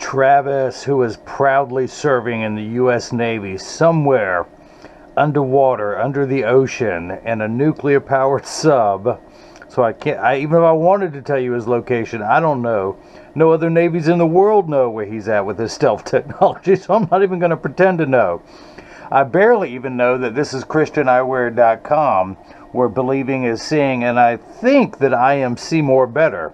Travis, who is proudly serving in the U.S. Navy somewhere underwater, under the ocean, in a nuclear-powered sub. So I can't, even if I wanted to tell you his location, I don't know. No other navies in the world know where he's at with his stealth technology, so I'm not even going to pretend to know. I barely even know that this is ChristianEyewear.com, where believing is seeing, and I think that I am see more better,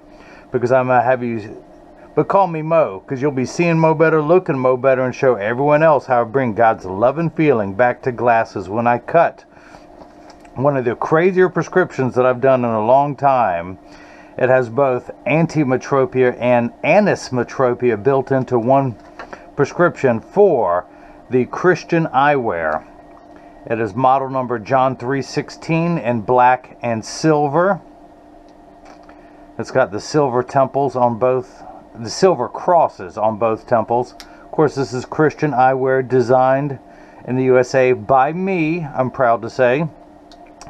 because I'm going to have you, but call me Mo, because you'll be seeing Mo better, looking Mo better, and show everyone else how I bring God's love and feeling back to glasses when I cut one of the crazier prescriptions that I've done in a long time. It has both antimetropia and anismetropia built into one prescription for the Christian eyewear. It is model number John 316 in black and silver. It's got the silver temples on both, the silver crosses on both temples. Of course, this is Christian eyewear, designed in the USA by me, I'm proud to say.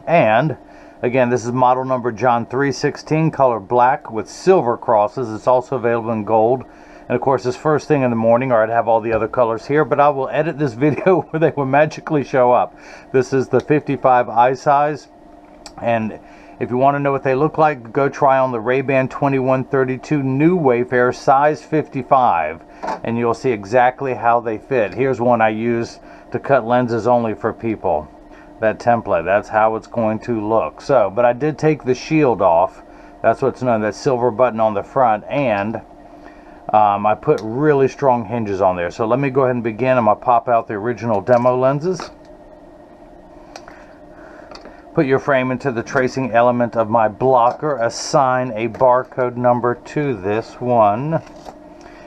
And again, this is model number John 316, color black with silver crosses. It's also available in gold. And of course, this first thing in the morning, or I'd have all the other colors here, but I will edit this video where they will magically show up. This is the 55 eye size. And if you want to know what they look like, go try on the Ray-Ban 2132 New Wayfarer size 55, and you'll see exactly how they fit. Here's one I use to cut lenses only for people. That template, that's how it's going to look. So, but I did take the shield off. That's what's known, that silver button on the front, and I put really strong hinges on there. So let me go ahead and begin. I'm going to pop out the original demo lenses. Put your frame into the tracing element of my blocker. Assign a barcode number to this one.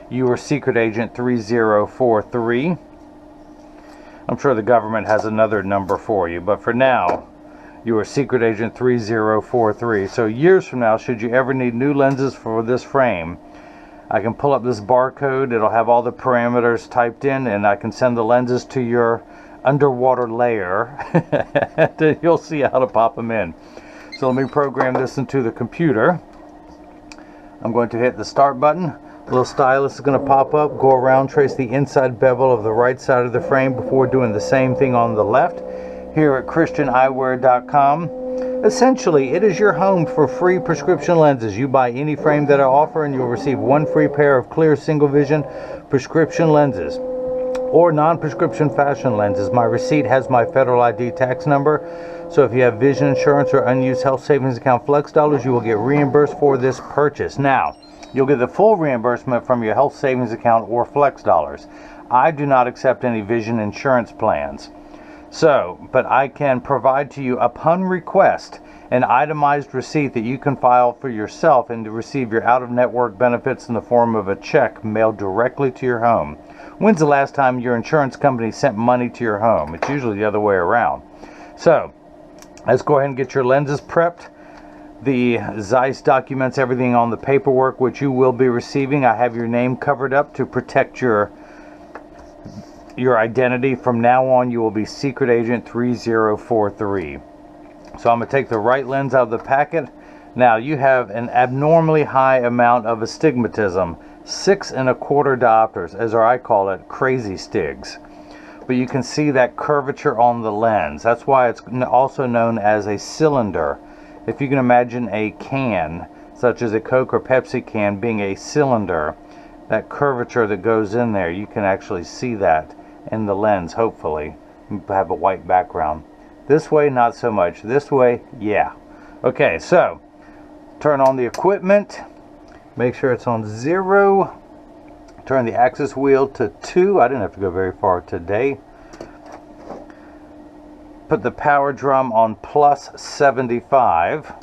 You are Secret Agent 3043. I'm sure the government has another number for you, but for now, you are Secret Agent 3043. So years from now, should you ever need new lenses for this frame, I can pull up this barcode. It'll have all the parameters typed in, and I can send the lenses to your underwater layer. You'll see how to pop them in. So let me program this into the computer. I'm going to hit the start button. A little stylus is going to pop up, go around, trace the inside bevel of the right side of the frame before doing the same thing on the left. Here at ChristianEyewear.com. Essentially, it is your home for free prescription lenses. You buy any frame that I offer and you'll receive one free pair of clear single vision prescription lenses or non-prescription fashion lenses. My receipt has my federal ID tax number. So if you have vision insurance or unused health savings account flex dollars, you will get reimbursed for this purchase. Now, you'll get the full reimbursement from your health savings account or flex dollars. I do not accept any vision insurance plans. So, but I can provide to you upon request an itemized receipt that you can file for yourself and to receive your out-of-network benefits in the form of a check mailed directly to your home. When's the last time your insurance company sent money to your home? It's usually the other way around. So, let's go ahead and get your lenses prepped. The Zeiss documents everything on the paperwork which you will be receiving. I have your name covered up to protect your identity. From now on, you will be Secret Agent 3043. So I'm going to take the right lens out of the packet. Now, you have an abnormally high amount of astigmatism, 6 1/4 diopters, as I call it, crazy stigs. But you can see that curvature on the lens. That's why it's also known as a cylinder. If you can imagine a can, such as a Coke or Pepsi can, being a cylinder, that curvature that goes in there, you can actually see that in the lens, hopefully. You have a white background. This way, not so much. This way, yeah. Okay, so turn on the equipment. Make sure it's on 0. Turn the axis wheel to 2. I didn't have to go very far today. Put the power drum on plus 75.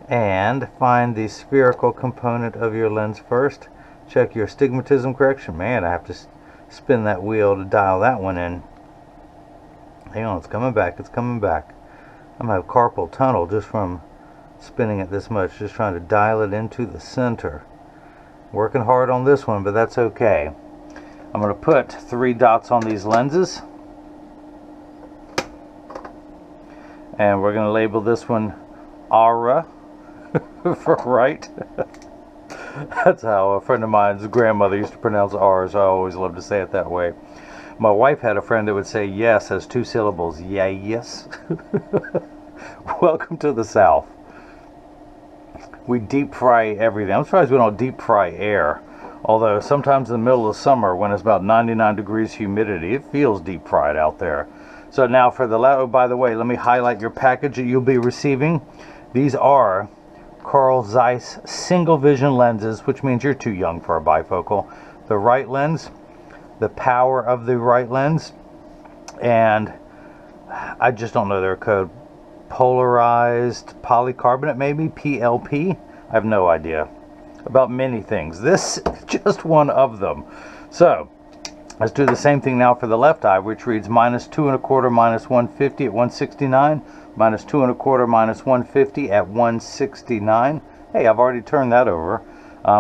And find the spherical component of your lens first. Check your astigmatism correction. Man, I have to spin that wheel to dial that one in. Hang on, it's coming back, it's coming back. I'm going to have carpal tunnel just from spinning it this much, just trying to dial it into the center. Working hard on this one, but that's okay. I'm going to put 3 dots on these lenses. And we're going to label this one Aura for right. That's how a friend of mine's grandmother used to pronounce R's. I always loved to say it that way. My wife had a friend that would say yes as 2 syllables. Yeah, yes. Welcome to the South. We deep fry everything. I'm surprised we don't deep fry air. Although sometimes in the middle of summer when it's about 99 degrees humidity, it feels deep fried out there. So now for the, oh, by the way, let me highlight your package that you'll be receiving. These are Carl Zeiss single vision lenses, which means you're too young for a bifocal. The right lens, the power of the right lens, and I just don't know their code. Polarized polycarbonate, maybe PLP. I have no idea about many things. This is just one of them. So let's do the same thing now for the left eye, which reads -2 1/4 -150 at 169, -2 1/4 -150 at 169. Hey, I've already turned that over.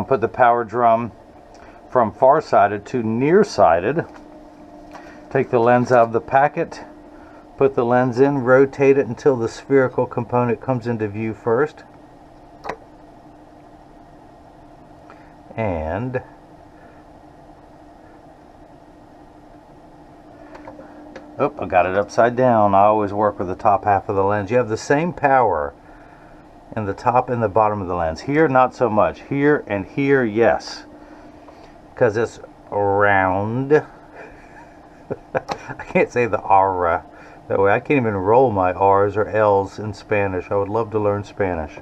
Put the power drum from far-sighted to near-sighted. Take the lens out of the packet. Put the lens in, rotate it until the spherical component comes into view first. And oh, I got it upside down. I always work with the top half of the lens. You have the same power in the top and the bottom of the lens. Here, not so much. Here and here, yes. Because it's round. I can't say the aura. That way I can't even roll my R's or L's in Spanish. I would love to learn Spanish.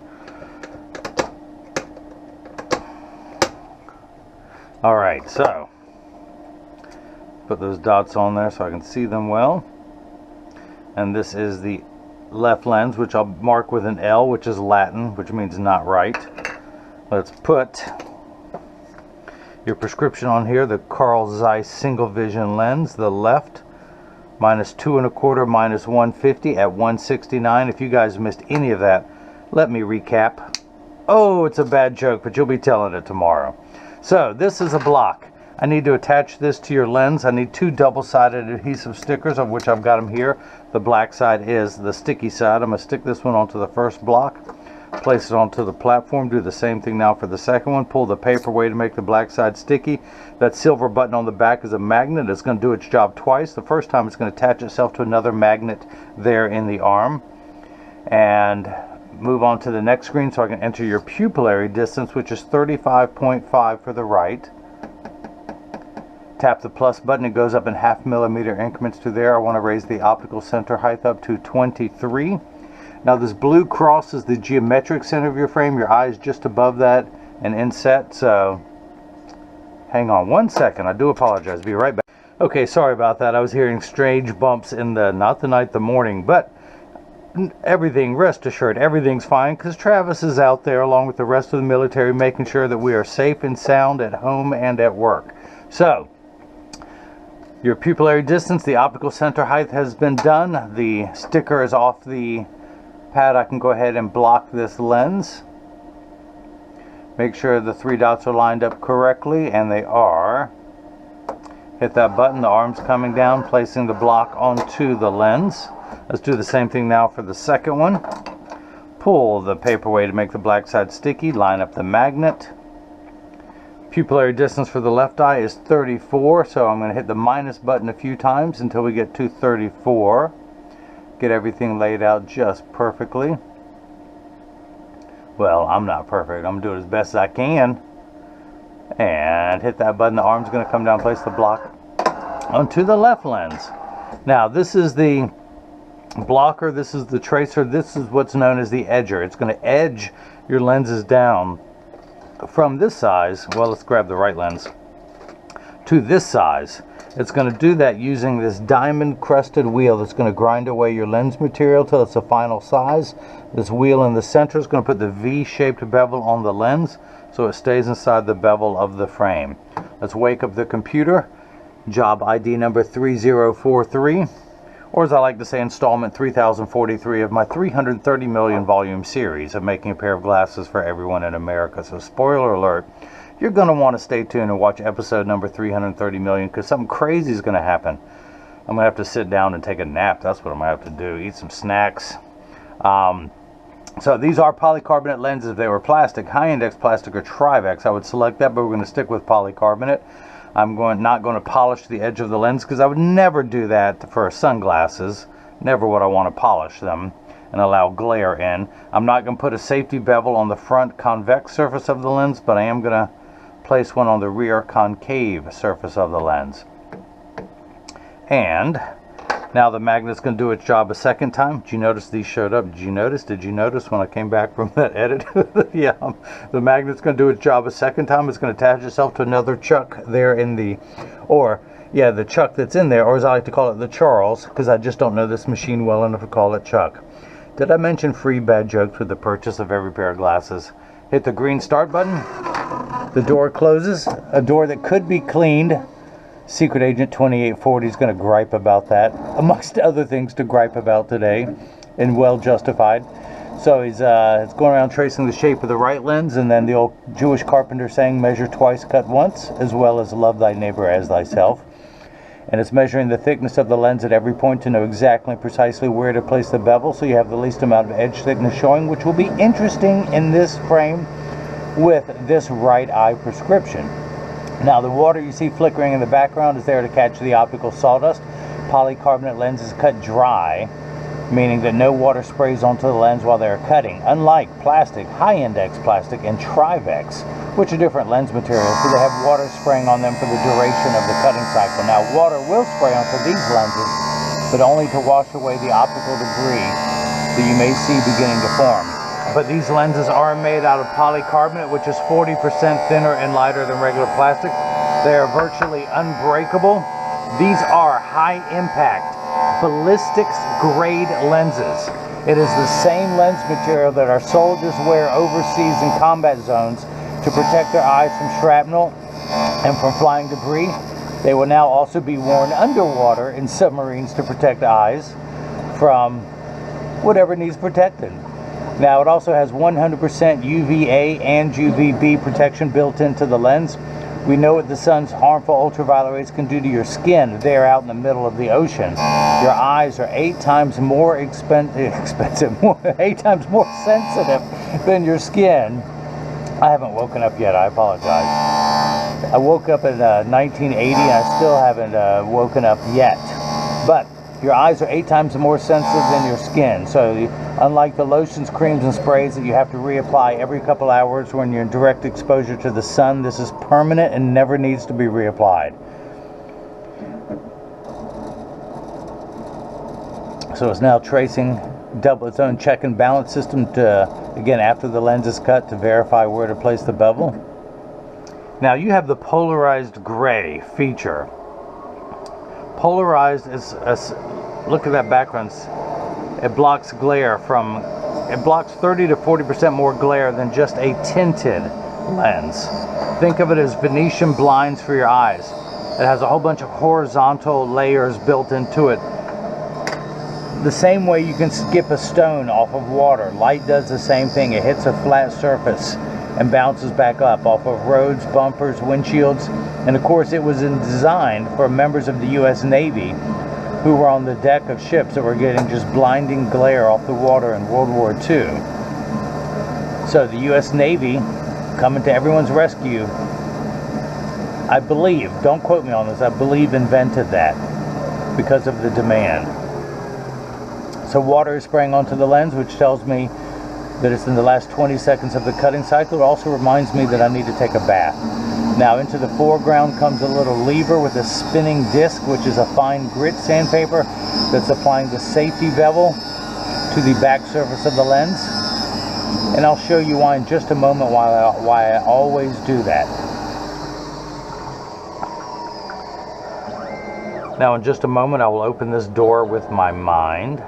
Alright, so put those dots on there so I can see them well. And this is the left lens, which I'll mark with an L, which is Latin, which means not right. Let's put your prescription on here, the Carl Zeiss single vision lens, the left. -2 1/4 -150 at 169. If you guys missed any of that, let me recap. Oh, it's a bad joke, but you'll be telling it tomorrow. So this is a block. I need to attach this to your lens. I need 2 double-sided adhesive stickers, of which I've got them here. The black side is the sticky side. I'm going to stick this one onto the first block, place it onto the platform. Do the same thing now for the second one. Pull the paper away to make the black side sticky. That silver button on the back is a magnet. It's going to do its job twice. The first time it's going to attach itself to another magnet there in the arm. And move on to the next screen so I can enter your pupillary distance, which is 35.5 for the right. Tap the plus button. It goes up in 0.5 millimeter increments to there. I want to raise the optical center height up to 23. Now this blue cross is the geometric center of your frame. Your eye is just above that and inset. So hang on one second. I do apologize. Be right back. Okay, sorry about that. I was hearing strange bumps in the, not the night, the morning, but everything, rest assured, everything's fine because Travis is out there along with the rest of the military making sure that we are safe and sound at home and at work. So your pupillary distance, the optical center height has been done. The sticker is off the pad. I can go ahead and block this lens. Make sure the 3 dots are lined up correctly, and they are. Hit that button, the arm's coming down, placing the block onto the lens. Let's do the same thing now for the second one. Pull the paper away to make the black side sticky. Line up the magnet. Pupillary distance for the left eye is 34, so I'm going to hit the minus button a few times until we get to 34. Get everything laid out just perfectly. Well, I'm not perfect. I'm doing as best as I can. And hit that button. The arm's going to come down, place the block onto the left lens. Now, this is the blocker, this is the tracer, this is what's known as the edger. It's going to edge your lenses down from this size, well, let's grab the right lens, to this size. It's going to do that using this diamond crusted wheel that's going to grind away your lens material till it's a final size. This wheel in the center is going to put the V-shaped bevel on the lens so it stays inside the bevel of the frame. Let's wake up the computer. Job ID number 3043. Or as I like to say, installment 3043 of my 330 million volume series of making a pair of glasses for everyone in America. So spoiler alert, you're going to want to stay tuned and watch episode number 330 million because something crazy is going to happen. I'm going to have to sit down and take a nap. That's what I'm going to have to do. Eat some snacks. So these are polycarbonate lenses. If they were plastic, high index plastic or Trivex, I would select that, but we're going to stick with polycarbonate. I'm not going to polish the edge of the lens because I would never do that for sunglasses. Never would I want to polish them and allow glare in. I'm not going to put a safety bevel on the front convex surface of the lens, but I am going to place one on the rear concave surface of the lens. And now the magnet's going to do its job a second time. Did you notice these showed up? Did you notice when I came back from that edit? Yeah, the magnet's going to do its job a second time. It's going to attach itself to another chuck there in the, the chuck that's in there, or as I like to call it, the Charles, because I just don't know this machine well enough to call it chuck. Did I mention free bad jokes with the purchase of every pair of glasses? Hit the green start button. The door closes. A door that could be cleaned. Secret Agent 2840 is going to gripe about that, amongst other things to gripe about today, and well justified. So he's going around tracing the shape of the right lens, and then the old Jewish carpenter saying, measure twice, cut once, as well as love thy neighbor as thyself. And it's measuring the thickness of the lens at every point to know exactly and precisely where to place the bevel, so you have the least amount of edge thickness showing, which will be interesting in this frame with this right eye prescription. Now the water you see flickering in the background is there to catch the optical sawdust. Polycarbonate lenses cut dry, meaning that no water sprays onto the lens while they're cutting, unlike plastic, high-index plastic, and Trivex, which are different lens materials, so they have water spraying on them for the duration of the cutting cycle. Now water will spray onto these lenses, but only to wash away the optical debris that you may see beginning to form. But these lenses are made out of polycarbonate, which is 40% thinner and lighter than regular plastic. They are virtually unbreakable. These are high-impact ballistics grade lenses. It is the same lens material that our soldiers wear overseas in combat zones to protect their eyes from shrapnel and from flying debris. They will now also be worn underwater in submarines to protect eyes from whatever needs protected. Now it also has 100% UVA and UVB protection built into the lens. We know what the sun's harmful ultraviolet rays can do to your skin there out in the middle of the ocean. Your eyes are 8 times more 8 times more sensitive than your skin. I haven't woken up yet, I apologize. I woke up in 1980 and I still haven't woken up yet. But your eyes are 8 times more sensitive than your skin. So unlike the lotions, creams, and sprays that you have to reapply every couple hours when you're in direct exposure to the sun, this is permanent and never needs to be reapplied. So it's now tracing its own check and balance system to, again, after the lens is cut, to verify where to place the bevel. Now you have the polarized gray feature. Polarized is look at that background. It blocks glare it blocks 30 to 40% more glare than just a tinted lens. Think of it as Venetian blinds for your eyes. It has a whole bunch of horizontal layers built into it. The same way you can skip a stone off of water. Light does the same thing. It hits a flat surface and bounces back up off of roads, bumpers, windshields. And of course it was designed for members of the U.S. Navy who were on the deck of ships that were getting just blinding glare off the water in World War II. So the U.S. Navy, coming to everyone's rescue, I believe, don't quote me on this, I believe invented that because of the demand. So water is spraying onto the lens, which tells me that it's in the last 20 seconds of the cutting cycle. It also reminds me that I need to take a bath. Now into the foreground comes a little lever with a spinning disc, which is a fine grit sandpaper that's applying the safety bevel to the back surface of the lens. And I'll show you why in just a moment why I always do that. Now in just a moment I will open this door with my mind.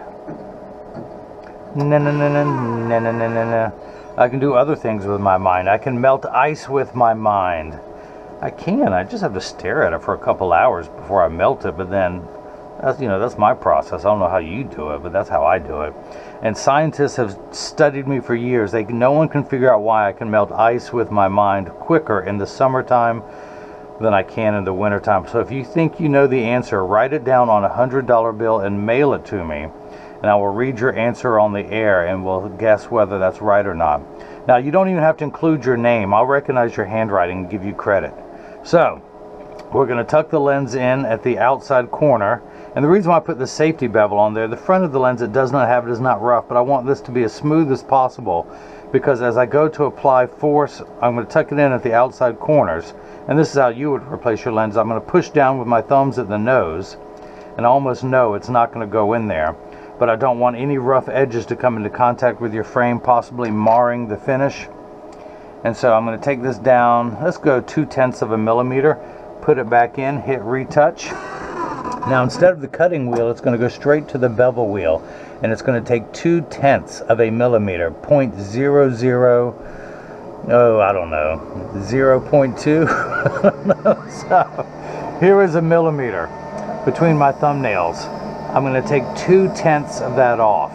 I can do other things with my mind. I can melt ice with my mind. I just have to stare at it for a couple hours before I melt it, but then that's my process. I don't know how you do it, but that's how I do it. And scientists have studied me for years. No one can figure out why I can melt ice with my mind quicker in the summertime than I can in the wintertime. So if you think you know the answer, write it down on a $100 bill and mail it to me. and I will read your answer on the air and we'll guess whether that's right or not. Now, you don't even have to include your name. I'll recognize your handwriting and give you credit. So, we're going to tuck the lens in at the outside corner. And the reason why I put the safety bevel on there, the front of the lens it does not have, it is not rough, but I want this to be as smooth as possible, because as I go to apply force, I'm going to tuck it in at the outside corners. And this is how you would replace your lens. I'm going to push down with my thumbs at the nose, and I almost know it's not going to go in there. But I don't want any rough edges to come into contact with your frame, possibly marring the finish. And so I'm going to take this down, let's go 0.2 of a millimeter, put it back in, hit retouch. Now instead of the cutting wheel, it's going to go straight to the bevel wheel, and it's going to take 0.2 of a millimeter, 0.00, oh, I don't know, 0.2. So here is a millimeter between my thumbnails. I'm going to take 0.2 of that off,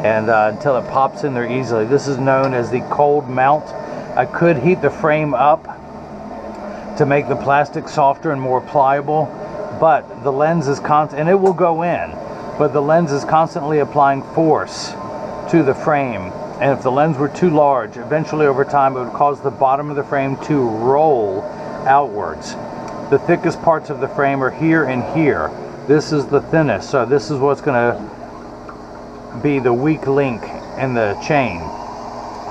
and until it pops in there easily. This is known as the cold mount. I could heat the frame up to make the plastic softer and more pliable, but the lens is constant, and it will go in, but the lens is constantly applying force to the frame. And if the lens were too large, eventually over time it would cause the bottom of the frame to roll outwards. The thickest parts of the frame are here and here. This is the thinnest, so this is what's going to be the weak link in the chain.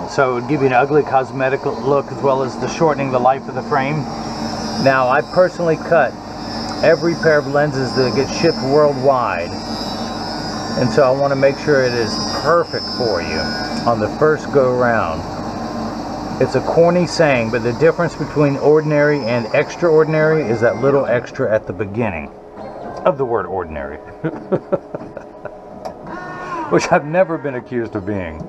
So it would give you an ugly cosmetic look, as well as the shortening the life of the frame. Now, I personally cut every pair of lenses that get shipped worldwide, and so I want to make sure it is perfect for you on the first go round. It's a corny saying, but the difference between ordinary and extraordinary is that little extra at the beginning of the word ordinary, which I've never been accused of being.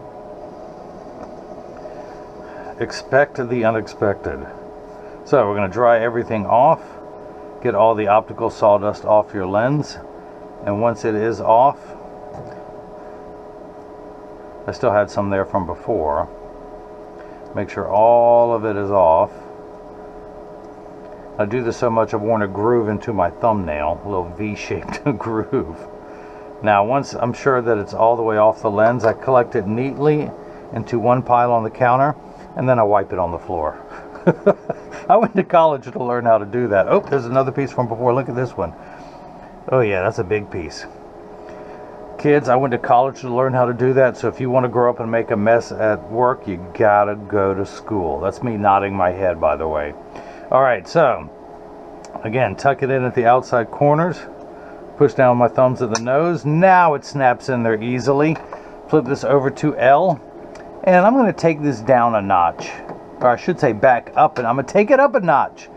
Expect the unexpected. So we're going to dry everything off, get all the optical sawdust off your lens, and once it is off, I still had some there from before, make sure all of it is off. I do this so much I've worn a groove into my thumbnail, a little V-shaped groove. Now once I'm sure that it's all the way off the lens, I collect it neatly into one pile on the counter, and then I wipe it on the floor. I went to college to learn how to do that. Oh, there's another piece from before. Look at this one. Oh yeah, that's a big piece. Kids, I went to college to learn how to do that, so if you want to grow up and make a mess at work, you gotta go to school. That's me nodding my head, by the way. Alright, so again, tuck it in at the outside corners, push down my thumbs at the nose. Now it snaps in there easily. Flip this over to L, and I'm going to take this down a notch, or I should say back up, and I'm going to take it up a notch.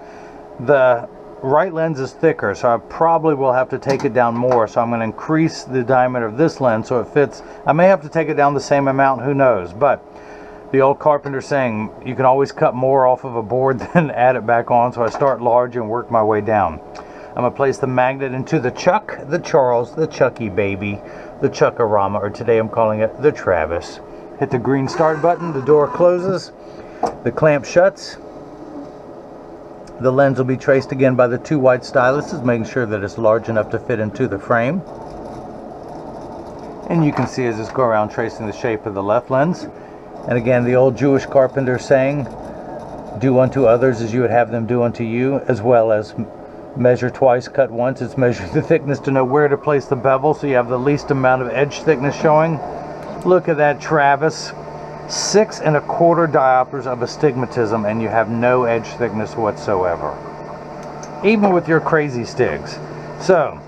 The right lens is thicker, so I probably will have to take it down more, so I'm going to increase the diameter of this lens so it fits. I may have to take it down the same amount, who knows, but the old carpenter saying, you can always cut more off of a board than add it back on, so I start large and work my way down. I'm going to place the magnet into the Chuck, the Charles, the Chucky baby, the Chuckarama, or today I'm calling it the Travis. Hit the green start button, the door closes, the clamp shuts. The lens will be traced again by the two white styluses, making sure that it's large enough to fit into the frame. And you can see as this go around tracing the shape of the left lens. And again, the old Jewish carpenter saying, do unto others as you would have them do unto you, as well as measure twice, cut once. It's measure the thickness to know where to place the bevel so you have the least amount of edge thickness showing. Look at that, Travis. 6 1/4 diopters of astigmatism, and you have no edge thickness whatsoever, even with your crazy stigs. So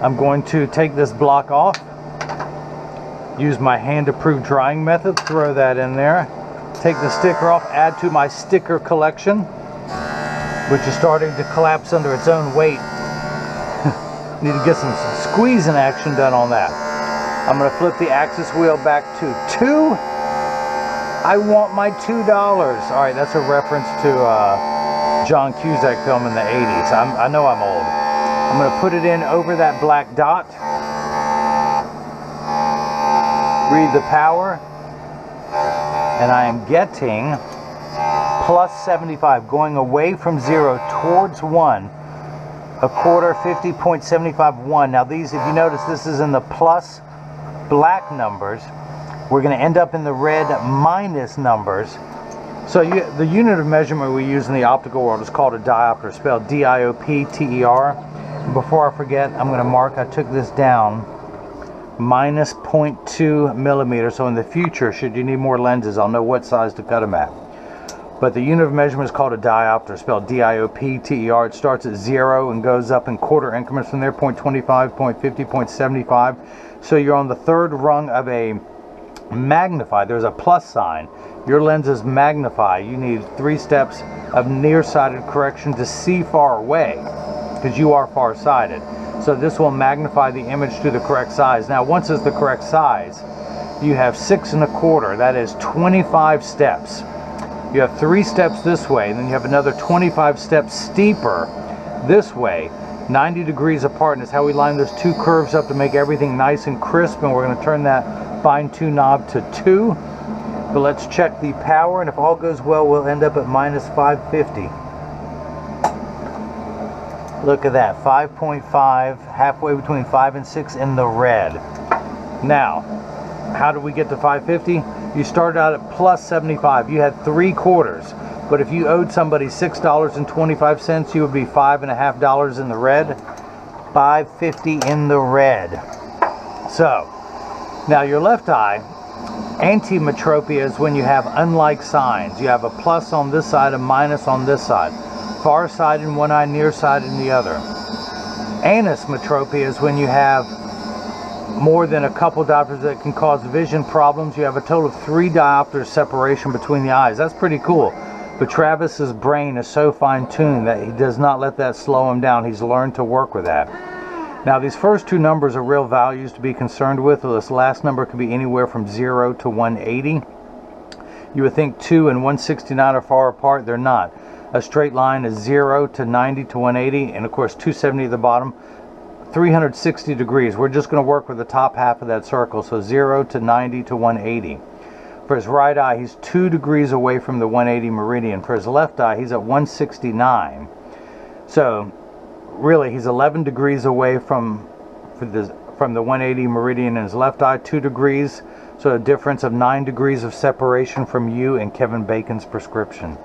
I'm going to take this block off, use my hand-approved drying method, throw that in there, take the sticker off, add to my sticker collection, which is starting to collapse under its own weight. Need to get some squeezing action done on that. I'm going to flip the axis wheel back to 2. I want my $2. Alright, that's a reference to John Cusack film in the 80s. I know I'm old. I'm going to put it in over that black dot. Read the power. And I am getting plus 75, going away from 0 towards 1. 1/4, 50.75, 1. Now these, if you notice, this is in the plus black numbers, we're going to end up in the red minus numbers. So the unit of measurement we use in the optical world is called a diopter, spelled D-I-O-P-T-E-R. Before I forget, I'm going to mark, I took this down, minus 0.2 millimeters. So in the future, should you need more lenses, I'll know what size to cut them at. But the unit of measurement is called a diopter, spelled D-I-O-P-T-E-R. It starts at 0 and goes up in quarter increments from there, 0.25, 0.50, 0.75. So you're on the third rung of a magnify. There's a plus sign. Your lenses magnify. You need 3 steps of nearsighted correction to see far away, because you are farsighted. So this will magnify the image to the correct size. Now, once it's the correct size, you have 6 1/4. That is 25 steps. You have 3 steps this way, and then you have another 25 steps steeper this way, 90 degrees apart, and it's how we line those 2 curves up to make everything nice and crisp. And we're going to turn that fine-tune knob to 2. But let's check the power, and if all goes well, we'll end up at minus 550. Look at that, 5.5, halfway between 5 and 6 in the red. Now, how did we get to 550? You started out at plus 75. You had 3 quarters. But if you owed somebody $6.25, you would be $5.50 in the red. 550 in the red. So, now your left eye, antimetropia is when you have unlike signs. You have a plus on this side, a minus on this side. Far side in one eye, near side in the other. Anismetropia is when you have more than a couple diopters that can cause vision problems. You have a total of 3 diopters separation between the eyes. That's pretty cool. But Travis's brain is so fine-tuned that he does not let that slow him down. He's learned to work with that. Now, these first 2 numbers are real values to be concerned with. This last number could be anywhere from 0 to 180. You would think 2 and 169 are far apart. They're not. A straight line is 0 to 90 to 180, and of course 270 at the bottom. 360 degrees. We're just going to work with the top half of that circle. So 0 to 90 to 180. For his right eye, he's 2 degrees away from the 180 meridian. For his left eye, he's at 169. So really, he's 11 degrees away from the 180 meridian in his left eye, 2 degrees. So a difference of 9 degrees of separation from you and Kevin Bacon's prescription.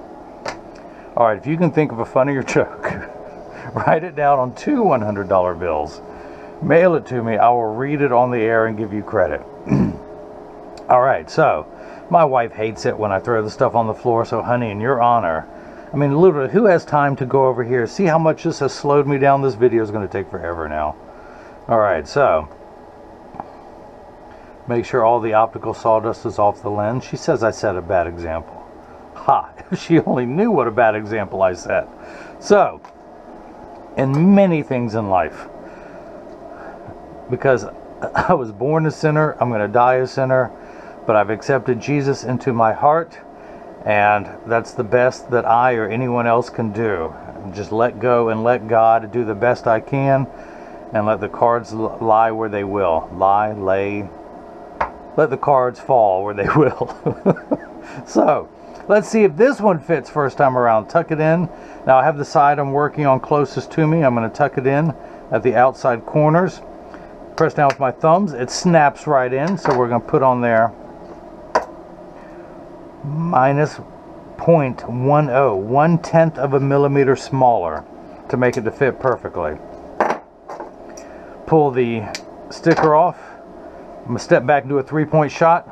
All right, if you can think of a funnier joke, write it down on 2 $100 bills. Mail it to me. I will read it on the air and give you credit. All right, so my wife hates it when I throw the stuff on the floor, so honey, in your honor, I mean, literally, who has time to go over here? See how much this has slowed me down? This video is going to take forever now. All right, so make sure all the optical sawdust is off the lens. She says I set a bad example. Ha! If she only knew what a bad example I set. So, in many things in life, because I was born a sinner, I'm going to die a sinner, but I've accepted Jesus into my heart, and that's the best that I or anyone else can do. Just let go and let God do the best I can, and let the cards lie where they will. Lay. Let the cards fall where they will. So, let's see if this one fits first time around. Tuck it in. Now I have the side I'm working on closest to me. I'm going to tuck it in at the outside corners. Press down with my thumbs. It snaps right in. So we're going to put on there minus 0.10, 1/10 of a millimeter smaller to make it to fit perfectly. Pull the sticker off. I'm going to step back and do a 3-point shot.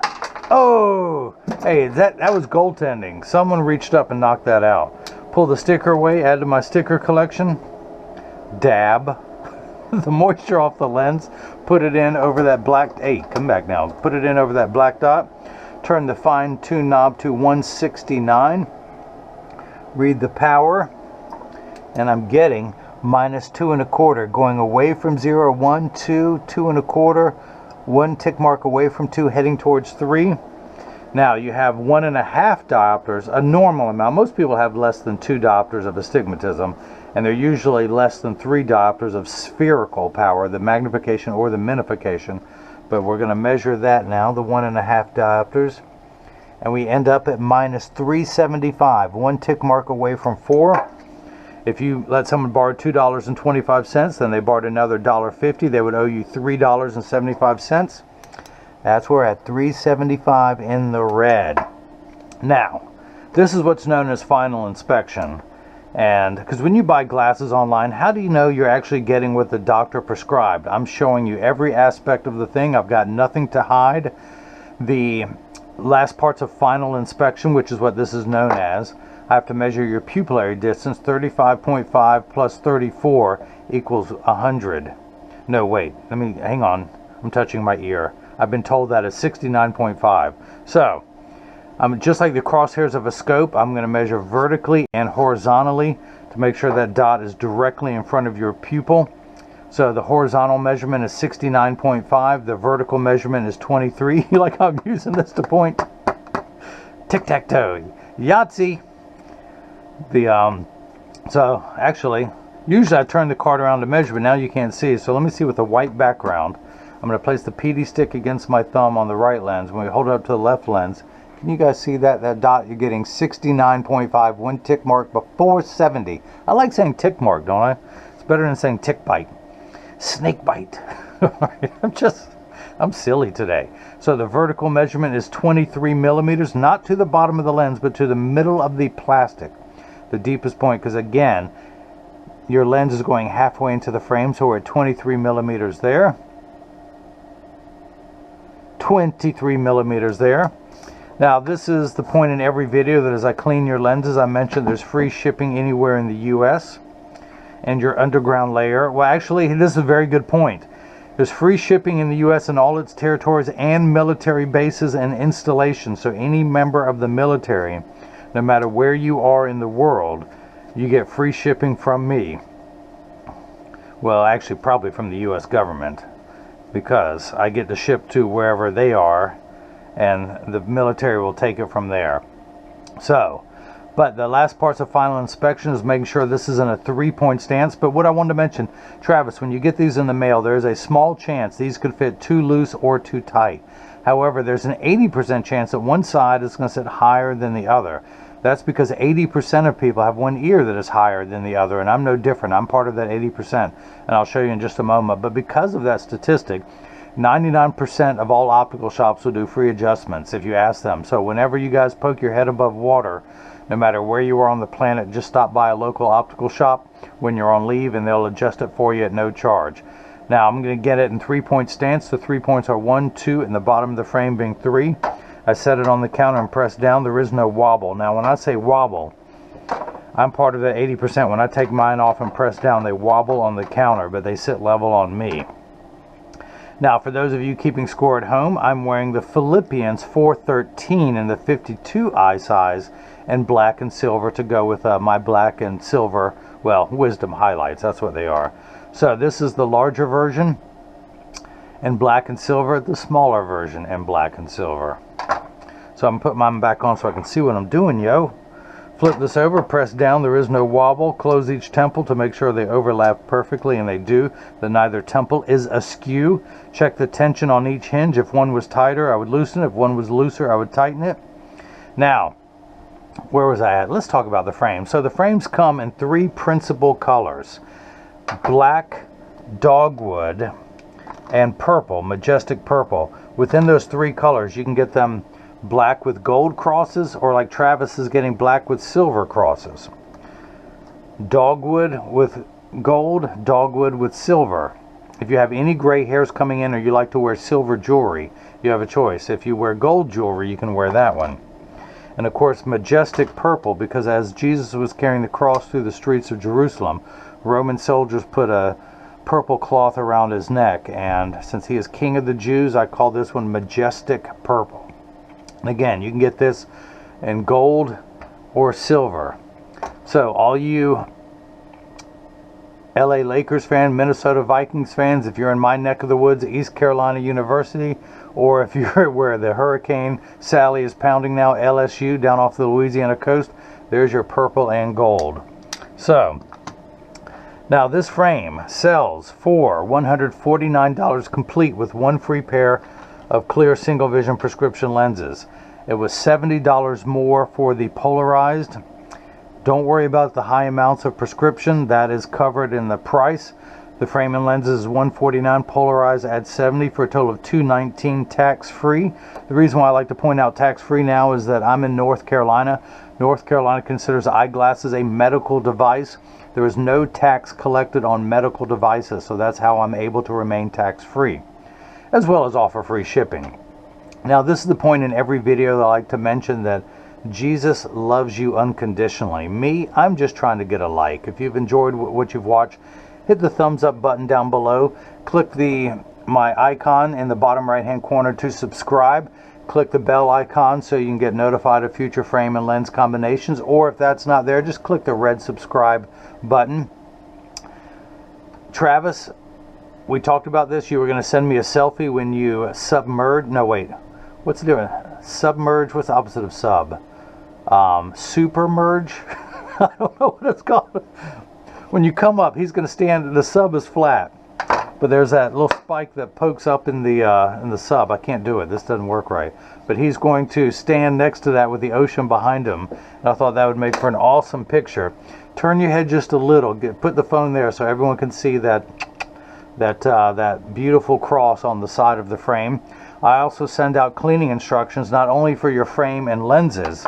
Oh, hey, that was goaltending. Someone reached up and knocked that out. Pull the sticker away, add to my sticker collection. Dab the moisture off the lens. Put it in over that black, hey, come back now. Put it in over that black dot. Turn the fine-tune knob to 169. Read the power. And I'm getting minus 2 1/4, going away from 0, 1, 2, 2 1/4. 1 tick mark away from 2, heading towards 3. Now you have 1.5 diopters, a normal amount. Most people have less than 2 diopters of astigmatism, and they're usually less than 3 diopters of spherical power, the magnification or the minification. But we're going to measure that now, the 1.5 diopters, and we end up at minus 375, 1 tick mark away from 4. If you let someone borrow $2.25, then they borrowed another $1.50, they would owe you $3.75. That's where at 375 in the red. Now, this is what's known as final inspection. And because when you buy glasses online, how do you know you're actually getting what the doctor prescribed? I'm showing you every aspect of the thing. I've got nothing to hide. The last part's of final inspection, which is what this is known as. I have to measure your pupillary distance. 35.5 plus 34 equals 100. No, wait. Hang on. I'm touching my ear. I've been told that is 69.5. So, just like the crosshairs of a scope, I'm going to measure vertically and horizontally to make sure that dot is directly in front of your pupil. So the horizontal measurement is 69.5. The vertical measurement is 23. You like how I'm using this to point? Tic-tac-toe. Yahtzee. So actually, usually I turn the card around to measure, but now you can't see. So let me see with a white background. I'm going to place the PD stick against my thumb on the right lens. When we hold it up to the left lens, can you guys see that dot? You're getting 69.5, one tick mark before 70. I like saying tick mark, don't I? It's better than saying tick bite. Snake bite. I'm silly today. So the vertical measurement is 23 millimeters, not to the bottom of the lens, but to the middle of the plastic, the deepest point, because again, your lens is going halfway into the frame, so we're at 23 millimeters there. 23 millimeters there. Now, this is the point in every video that as I clean your lenses, I mentioned there's free shipping anywhere in the US. And your underground layer. Well, actually, this is a very good point. There's free shipping in the US and all its territories and military bases and installations. So any member of the military, no matter where you are in the world, you get free shipping from me. Well, actually, probably from the US government, because I get to ship to wherever they are, and the military will take it from there. So, but the last parts of final inspection is making sure this is in a 3-point stance. But what I wanted to mention, Travis, when you get these in the mail, there's a small chance these could fit too loose or too tight. However, there's an 80% chance that one side is going to sit higher than the other. That's because 80% of people have one ear that is higher than the other, and I'm no different. I'm part of that 80%, and I'll show you in just a moment. But because of that statistic, 99% of all optical shops will do free adjustments if you ask them. So whenever you guys poke your head above water, no matter where you are on the planet, just stop by a local optical shop when you're on leave and they'll adjust it for you at no charge. Now I'm going to get it in 3-point stance. The 3 points are 1, 2, and the bottom of the frame being 3. I set it on the counter and press down. There is no wobble. Now when I say wobble, I'm part of that 80%. When I take mine off and press down, they wobble on the counter, but they sit level on me. Now, for those of you keeping score at home, I'm wearing the Philippians 413 in the 52 eye size and black and silver to go with my black and silver, well, wisdom highlights. That's what they are. So this is the larger version in black and silver, the smaller version in black and silver. So I'm putting mine back on so I can see what I'm doing, yo. Flip this over, press down, there is no wobble. Close each temple to make sure they overlap perfectly, and they do. That neither temple is askew. Check the tension on each hinge. If one was tighter, I would loosen it. If one was looser, I would tighten it. Now, where was I at? Let's talk about the frames. So the frames come in 3 principal colors: black, dogwood, and purple, majestic purple. Within those 3 colors, you can get them black with gold crosses, or like Travis is getting black with silver crosses. Dogwood with gold, dogwood with silver. If you have any gray hairs coming in or you like to wear silver jewelry, you have a choice. If you wear gold jewelry, you can wear that one. And of course, majestic purple, because as Jesus was carrying the cross through the streets of Jerusalem, Roman soldiers put a purple cloth around his neck, and since he is king of the Jews, I call this one majestic purple. And again, you can get this in gold or silver. So all you LA Lakers fan, Minnesota Vikings fans, if you're in my neck of the woods, East Carolina University, or if you're where the Hurricane Sally is pounding now, LSU, down off the Louisiana coast, there's your purple and gold. So now this frame sells for $149 complete with 1 free pair of clear single vision prescription lenses. It was $70 more for the Polarized. Don't worry about the high amounts of prescription. That is covered in the price. The frame and lenses is $149, polarized at $70 for a total of $219 tax-free. The reason why I like to point out tax-free now is that I'm in North Carolina. North Carolina considers eyeglasses a medical device. There is no tax collected on medical devices, so that's how I'm able to remain tax-free, as well as offer free shipping. Now, this is the point in every video that I like to mention, that Jesus loves you unconditionally. Me, I'm just trying to get a like. If you've enjoyed what you've watched, hit the thumbs up button down below. Click my icon in the bottom right hand corner to subscribe. Click the bell icon so you can get notified of future frame and lens combinations, or if that's not there, just click the red subscribe button. Travis, we talked about this. You were going to send me a selfie when you submerge. No, wait. What's the difference? Submerge. What's the opposite of sub? Supermerge? I don't know what it's called. When you come up, he's going to stand. The sub is flat, but there's that little spike that pokes up in the sub. I can't do it. This doesn't work right. But he's going to stand next to that with the ocean behind him. And I thought that would make for an awesome picture. Turn your head just a little. Put the phone there so everyone can see that beautiful cross on the side of the frame. I also send out cleaning instructions, not only for your frame and lenses,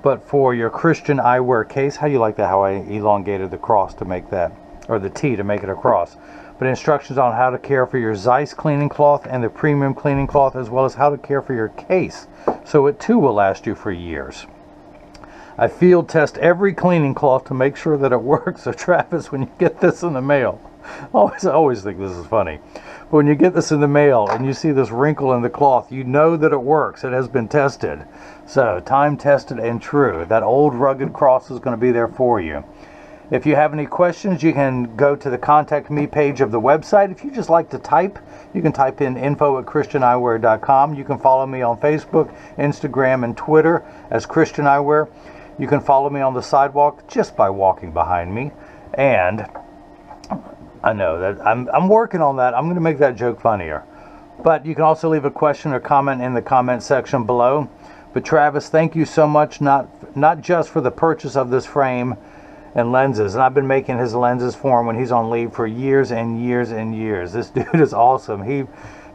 but for your Christian eyewear case. How do you like that, how I elongated the cross to make that, or the T to make it a cross? But instructions on how to care for your Zeiss cleaning cloth and the premium cleaning cloth, as well as how to care for your case, so it too will last you for years. I field test every cleaning cloth to make sure that it works. So Travis, when you get this in the mail, I always think this is funny, but when you get this in the mail and you see this wrinkle in the cloth, you know that it works. It has been tested. So time tested and true. That old rugged cross is going to be there for you. If you have any questions, you can go to the contact me page of the website. If you just like to type, you can type in info@christianeyewear.com. You can follow me on Facebook, Instagram, and Twitter as Christian Eyewear. You can follow me on the sidewalk just by walking behind me. And I know that I'm working on that. I'm going to make that joke funnier. But you can also leave a question or comment in the comment section below. But Travis, thank you so much, not just for the purchase of this frame and lenses. And I've been making his lenses for him when he's on leave for years and years and years. This dude is awesome. He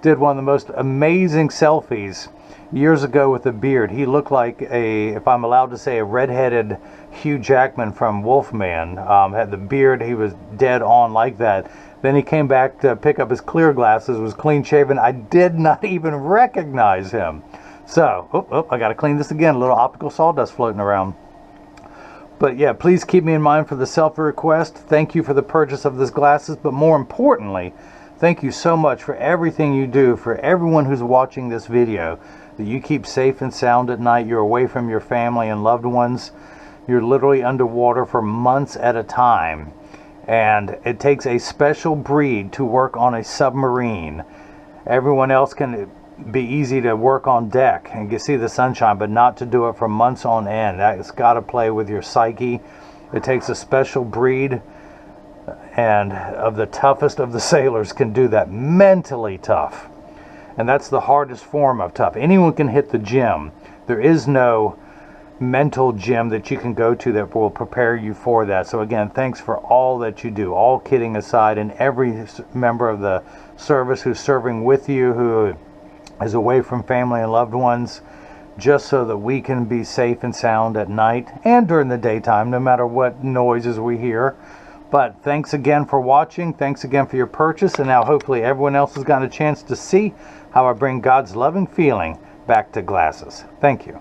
did one of the most amazing selfies years ago with a beard. He looked like if I'm allowed to say, a redheaded Hugh Jackman from Wolfman. Had the beard. He was dead on like that. Then he came back to pick up his clear glasses, was clean shaven. I did not even recognize him. So, I got to clean this again. A little optical sawdust floating around. But yeah, please keep me in mind for the selfie request. Thank you for the purchase of these glasses. But more importantly, thank you so much for everything you do for everyone who's watching this video. That you keep safe and sound at night. You're away from your family and loved ones. You're literally underwater for months at a time. And it takes a special breed to work on a submarine. Everyone else can be easy to work on deck and get see the sunshine, but not to do it for months on end. That's got to play with your psyche. It takes a special breed, and of the toughest of the sailors can do that. Mentally tough. And that's the hardest form of tough. Anyone can hit the gym. There is no mental gym that you can go to that will prepare you for that. So again, thanks for all that you do. All kidding aside, and every member of the service who's serving with you, who is away from family and loved ones, just so that we can be safe and sound at night and during the daytime, no matter what noises we hear. But thanks again for watching. Thanks again for your purchase. And now hopefully everyone else has gotten a chance to see how I bring God's loving feeling back to glasses. Thank you.